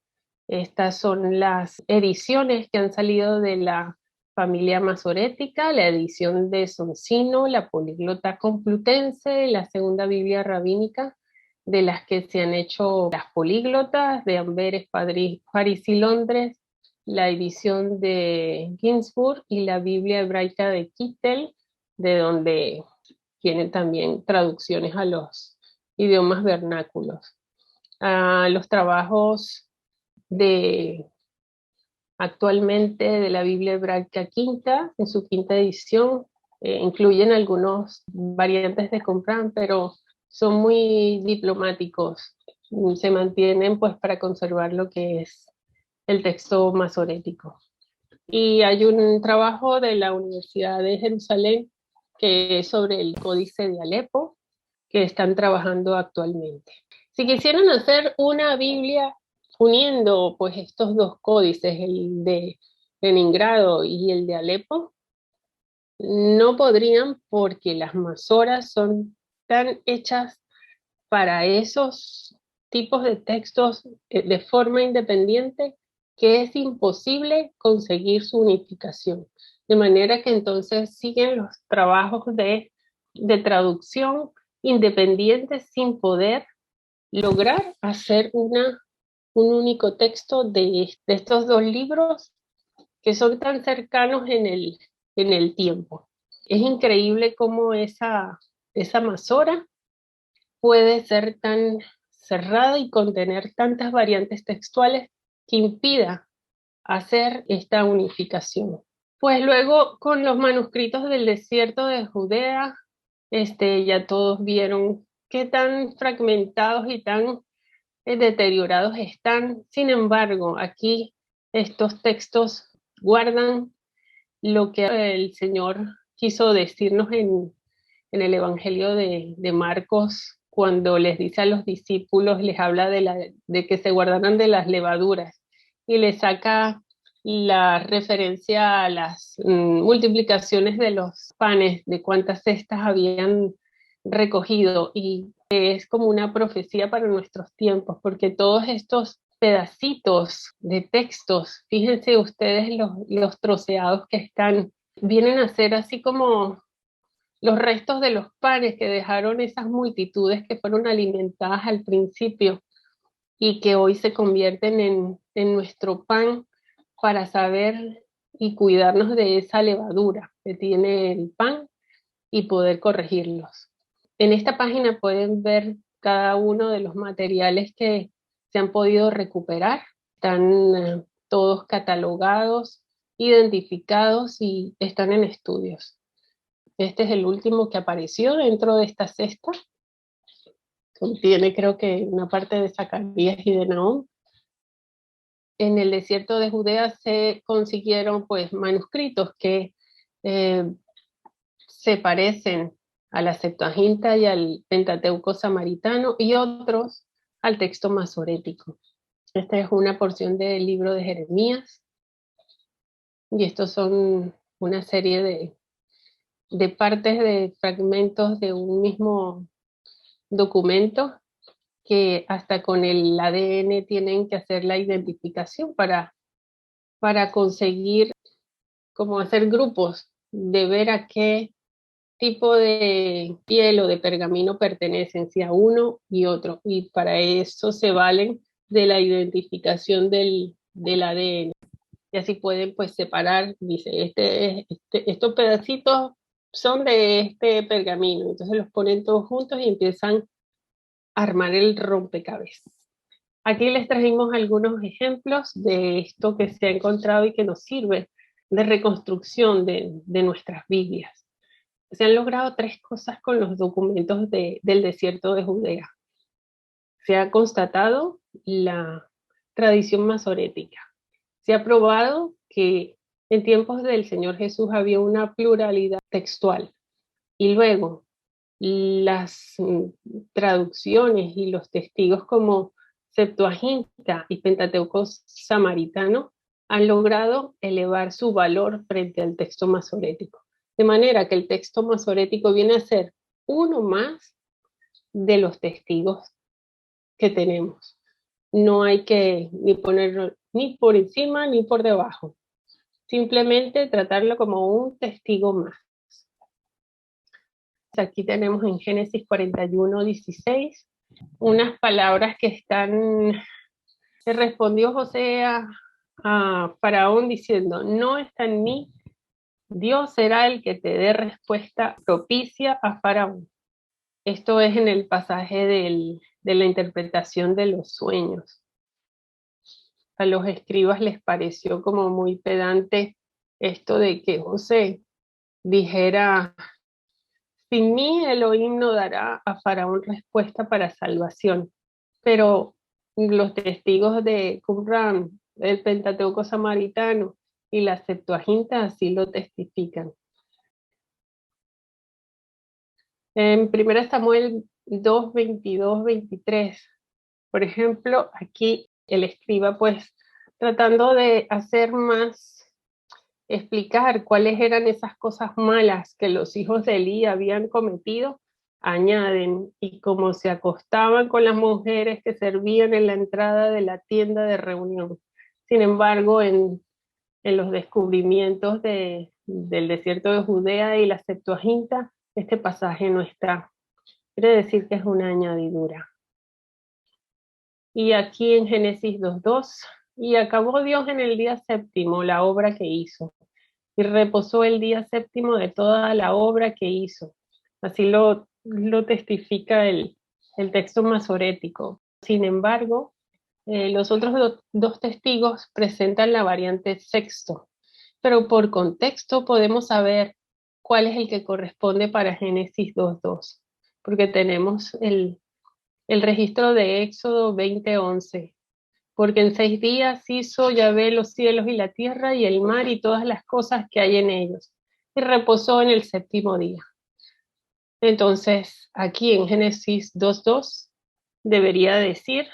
Estas son las ediciones que han salido de la familia masorética, la edición de Soncino, la Poliglota Complutense, la Segunda Biblia Rabínica, de las que se han hecho las políglotas de Amberes, París y Londres, la edición de Ginsburg y la Biblia hebraica de Kittel, de donde tienen también traducciones a los idiomas vernáculos. Los trabajos de actualmente de la Biblia hebraica quinta, en su quinta edición, incluyen algunos variantes de Qumran, pero son muy diplomáticos, se mantienen pues para conservar lo que es el texto masorético. Y hay un trabajo de la Universidad de Jerusalén que es sobre el Códice de Alepo, que están trabajando actualmente. Si quisieran hacer una Biblia uniendo pues estos dos códices, el de Leningrado y el de Alepo, no podrían porque las masoras son tan hechas para esos tipos de textos de forma independiente que es imposible conseguir su unificación. De manera que entonces siguen los trabajos de traducción independientes sin poder lograr hacer un único texto de estos dos libros que son tan cercanos en el tiempo. Es increíble cómo esa masora puede ser tan cerrada y contener tantas variantes textuales que impida hacer esta unificación. Pues luego con los manuscritos del desierto de Judea, ya todos vieron qué tan fragmentados y tan deteriorados están. Sin embargo, aquí estos textos guardan lo que el Señor quiso decirnos en el Evangelio de Marcos, cuando les dice a los discípulos, les habla de que se guardaran de las levaduras y les saca la referencia a las multiplicaciones de los panes, de cuántas cestas habían recogido, y es como una profecía para nuestros tiempos, porque todos estos pedacitos de textos, fíjense ustedes los troceados que están, vienen a ser así como los restos de los panes que dejaron esas multitudes que fueron alimentadas al principio y que hoy se convierten en nuestro pan para saber y cuidarnos de esa levadura que tiene el pan y poder corregirlos. En esta página pueden ver cada uno de los materiales que se han podido recuperar. Están todos catalogados, identificados y están en estudios. Este es el último que apareció dentro de esta cesta. Contiene creo que una parte de Zacarías y de Nahum. En el desierto de Judea se consiguieron pues manuscritos que se parecen a la Septuaginta y al Pentateuco samaritano y otros al texto masorético. Esta es una porción del libro de Jeremías y estos son una serie de partes de fragmentos de un mismo documentos que hasta con el ADN tienen que hacer la identificación para conseguir como hacer grupos de ver a qué tipo de piel o de pergamino pertenecen, si a uno y otro. Y para eso se valen de la identificación del ADN. Y así pueden pues separar, dice, estos pedacitos son de este pergamino. Entonces los ponen todos juntos y empiezan a armar el rompecabezas. Aquí les trajimos algunos ejemplos de esto que se ha encontrado y que nos sirve de reconstrucción de nuestras Biblias. Se han logrado tres cosas con los documentos del desierto de Judea. Se ha constatado la tradición masorética. Se ha probado que en tiempos del Señor Jesús había una pluralidad textual. Y luego, las traducciones y los testigos como Septuaginta y Pentateuco samaritano han logrado elevar su valor frente al texto masorético. De manera que el texto masorético viene a ser uno más de los testigos que tenemos. No hay que ni ponerlo ni por encima ni por debajo. Simplemente tratarlo como un testigo más. Aquí tenemos en Génesis 41:16 unas palabras que respondió José a Faraón diciendo, no está en mí, Dios será el que te dé respuesta propicia a Faraón. Esto es en el pasaje de la interpretación de los sueños. A los escribas les pareció como muy pedante esto de que José dijera, sin mí Elohim no dará a Faraón respuesta para salvación. Pero los testigos de Qumran, el Pentateuco samaritano y la Septuaginta así lo testifican. En 1 Samuel 2, 22, 23, por ejemplo, aquí el escriba pues tratando de hacer más, explicar cuáles eran esas cosas malas que los hijos de Elí habían cometido, añaden, y como se acostaban con las mujeres que servían en la entrada de la tienda de reunión. Sin embargo, en los descubrimientos del desierto de Judea y la Septuaginta, este pasaje no está. Quiere decir que es una añadidura. Y aquí en Génesis 2:2, y acabó Dios en el día séptimo la obra que hizo, y reposó el día séptimo de toda la obra que hizo. Así lo testifica el texto masorético. Sin embargo, los otros dos testigos presentan la variante sexto, pero por contexto podemos saber cuál es el que corresponde para Génesis 2:2, porque tenemos el registro de Éxodo 20:11. Porque en 6 días hizo Yahvé los cielos y la tierra y el mar y todas las cosas que hay en ellos, y reposó en el séptimo día. Entonces, aquí en Génesis 2:2 debería decir,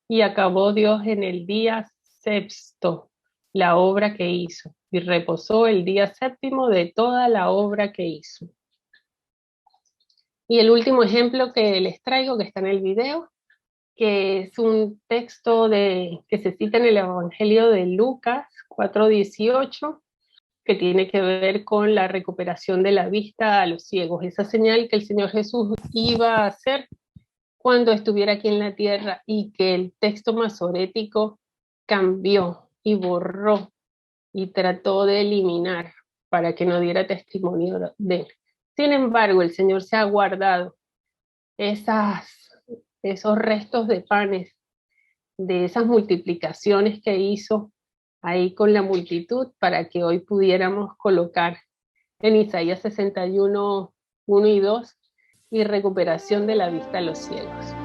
y acabó Dios en el día sexto la obra que hizo, y reposó el día séptimo de toda la obra que hizo. Y el último ejemplo que les traigo, que está en el video, que es un texto que se cita en el Evangelio de Lucas 4:18, que tiene que ver con la recuperación de la vista a los ciegos, esa señal que el Señor Jesús iba a hacer cuando estuviera aquí en la tierra y que el texto masorético cambió y borró y trató de eliminar para que no diera testimonio de él. Sin embargo, el Señor se ha guardado esos restos de panes, de esas multiplicaciones que hizo ahí con la multitud para que hoy pudiéramos colocar en Isaías 61, 1 y 2, y recuperación de la vista a los cielos.